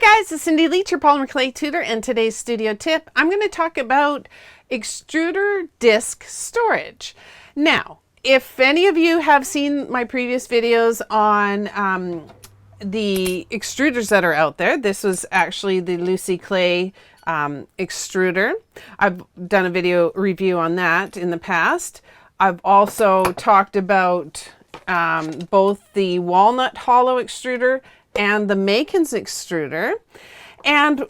Hi guys, it's Cindy Leach, your polymer clay tutor, and today's studio tip, I'm going to talk about extruder disk storage. Now, if any of you have seen my previous videos on the extruders that are out there, this was actually the Lucy Clay extruder. I've done a video review on that in the past. I've also talked about both the Walnut Hollow Extruder and the Makins Extruder. And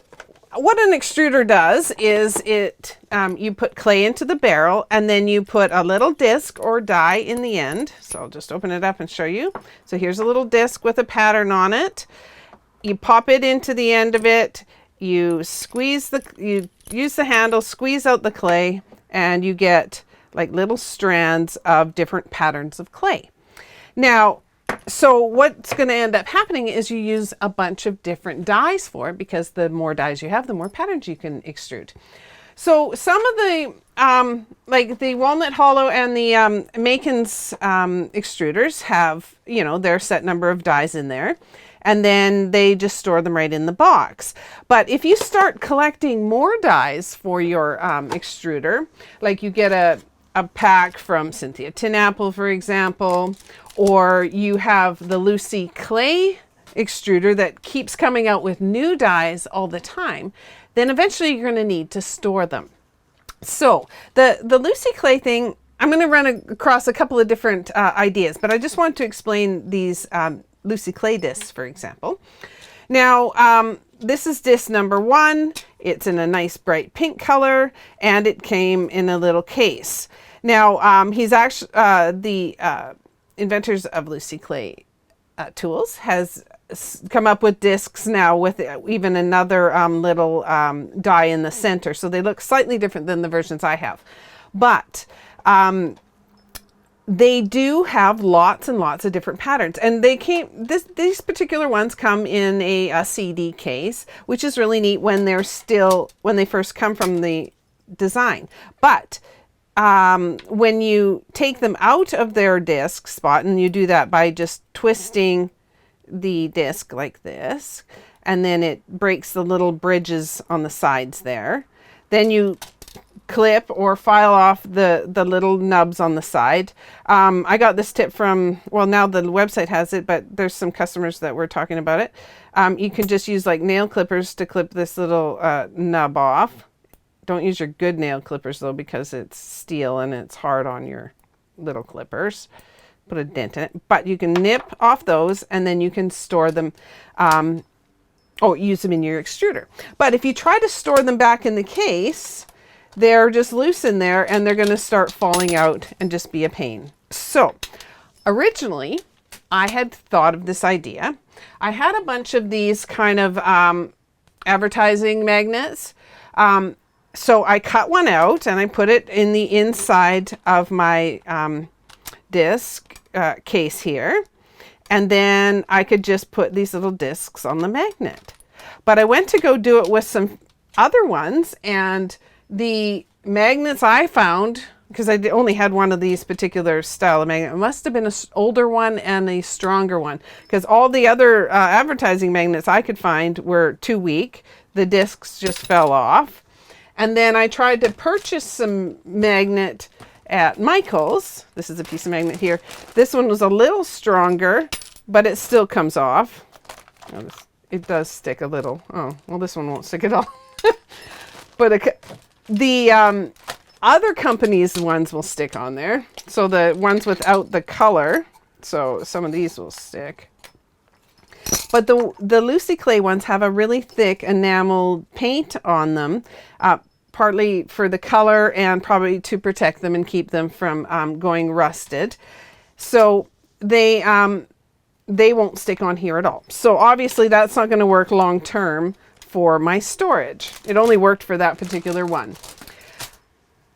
what an extruder does is you put clay into the barrel and then you put a little disc or die in the end. So I'll just open it up and show you. So here's a little disc with a pattern on it. You pop it into the end of it, you use the handle, squeeze out the clay, and you get like little strands of different patterns of clay. Now, so what's going to end up happening is you use a bunch of different dies for it, because the more dies you have, the more patterns you can extrude. So some of the, like the Walnut Hollow and the Makins extruders have, their set number of dies in there, and then they just store them right in the box. But if you start collecting more dies for your extruder, like you get a pack from Cynthia Tinapple, for example, or you have the Lucy Clay extruder that keeps coming out with new dies all the time, then eventually you're going to need to store them. So the Lucy Clay thing, I'm going to run across a couple of different ideas, but I just want to explain these Lucy Clay discs, for example. Now, this is disc number 1. It's in a nice bright pink color, and it came in a little case. Now, he's actually, the inventors of Lucy Clay tools has come up with discs now with even another little die in the center. So they look slightly different than the versions I have. But they do have lots and lots of different patterns, and these particular ones come in a CD case, which is really neat when they first come from the design. But when you take them out of their disc spot, and you do that by just twisting the disc like this, and then it breaks the little bridges on the sides there, then you clip or file off the little nubs on the side. I got this tip from, well, now the website has it, but there's some customers that were talking about it. You can just use like nail clippers to clip this little nub off. Don't use your good nail clippers though, because it's steel and it's hard on your little clippers. Put a dent in it, but you can nip off those and then you can store them or use them in your extruder. But if you try to store them back in the case, they're just loose in there and they're going to start falling out and just be a pain. So originally I had thought of this idea. I had a bunch of these kind of advertising magnets. So I cut one out and I put it in the inside of my disc case here. And then I could just put these little discs on the magnet. But I went to go do it with some other ones, and the magnets I found, because I only had one of these particular style of magnet, it must have been an older one and a stronger one, because all the other advertising magnets I could find were too weak. The discs just fell off. And then I tried to purchase some magnet at Michael's. This is a piece of magnet here. This one was a little stronger, but it still comes off. Oh, it does stick a little. Oh, well, this one won't stick at all. But the other companies' ones will stick on there. So the ones without the color, so some of these will stick. But the Lucy Clay ones have a really thick enamel paint on them, partly for the color and probably to protect them and keep them from going rusted. So they won't stick on here at all. So obviously that's not going to work long term for my storage. It only worked for that particular one.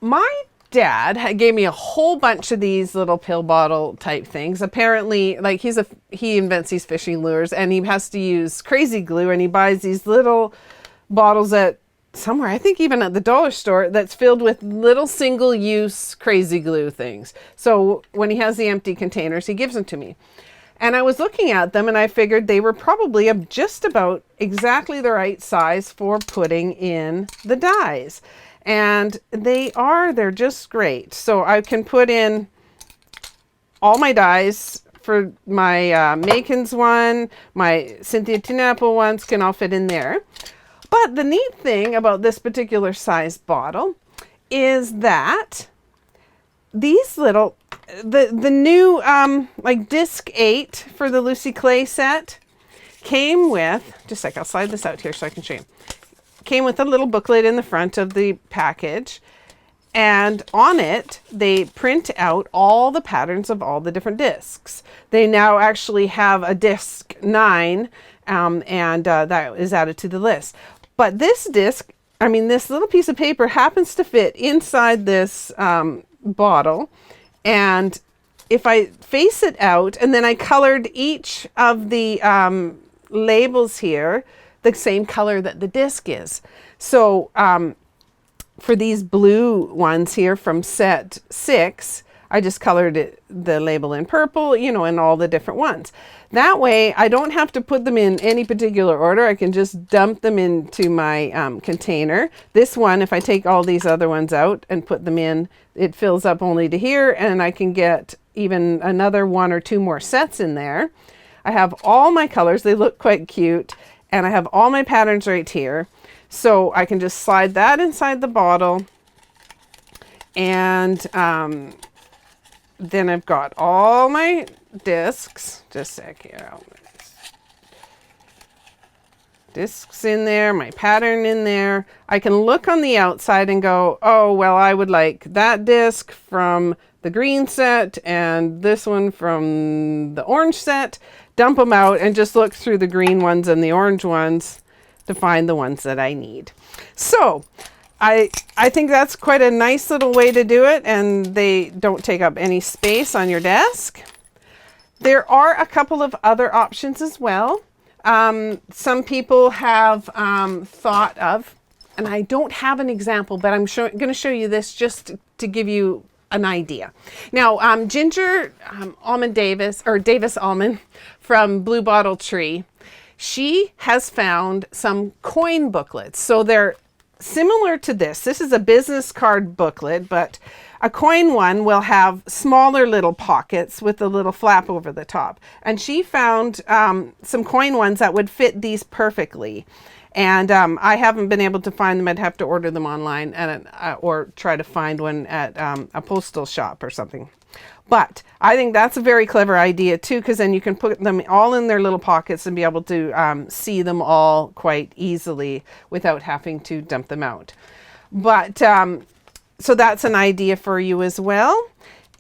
My dad gave me a whole bunch of these little pill bottle type things. Apparently, like he invents these fishing lures, and he has to use crazy glue, and he buys these little bottles at somewhere, I think even at the dollar store, that's filled with little single-use crazy glue things. So when he has the empty containers, he gives them to me. And I was looking at them and I figured they were probably just about exactly the right size for putting in the dies. And they're just great. So I can put in all my dies for my Makins one, my Cynthia Tinapple ones can all fit in there. But the neat thing about this particular size bottle is that these little, the new like disc 8 for the Lucy Clay set came with, just a sec, I'll slide this out here so I can show you. Came with a little booklet in the front of the package, and on it they print out all the patterns of all the different discs. They now actually have a disc 9 and that is added to the list. But this disc, I mean this little piece of paper happens to fit inside this bottle, and if I face it out, and then I colored each of the labels here the same color that the disc is. So for these blue ones here from set 6, I just colored the label in purple, you know, in all the different ones. That way I don't have to put them in any particular order. I can just dump them into my container. This one, if I take all these other ones out and put them in, it fills up only to here, and I can get even another 1 or 2 more sets in there. I have all my colors. They look quite cute. And I have all my patterns right here. So I can just slide that inside the bottle. And then I've got all my discs. Just a sec here. Discs in there, my pattern in there. I can look on the outside and go, oh, well, I would like that disc from the green set and this one from the orange set. Dump them out and just look through the green ones and the orange ones to find the ones that I need. So I think that's quite a nice little way to do it, and they don't take up any space on your desk. There are a couple of other options as well. Some people have thought of, and I don't have an example, but I'm going to show you this just to give you an idea. Now, Ginger Almond Davis, or Davis Almond from Blue Bottle Tree, she has found some coin booklets. So they're similar to this. This is a business card booklet, but a coin one will have smaller little pockets with a little flap over the top. And she found some coin ones that would fit these perfectly. And I haven't been able to find them. I'd have to order them online and or try to find one at a postal shop or something. But I think that's a very clever idea too, because then you can put them all in their little pockets and be able to see them all quite easily without having to dump them out. But so that's an idea for you as well.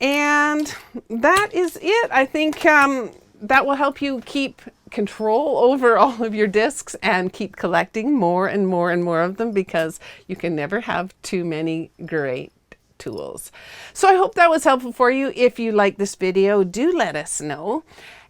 And that is it. I think that will help you keep control over all of your discs and keep collecting more and more and more of them, because you can never have too many great tools. So I hope that was helpful for you. If you like this video, do let us know.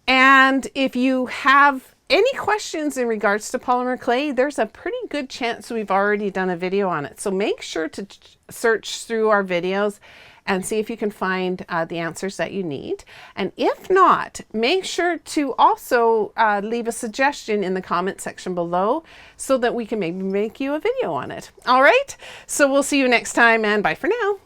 And if you have any questions in regards to polymer clay, there's a pretty good chance we've already done a video on it. So make sure to search through our videos and see if you can find the answers that you need. And if not, make sure to also leave a suggestion in the comment section below so that we can maybe make you a video on it. All right, so we'll see you next time, and bye for now.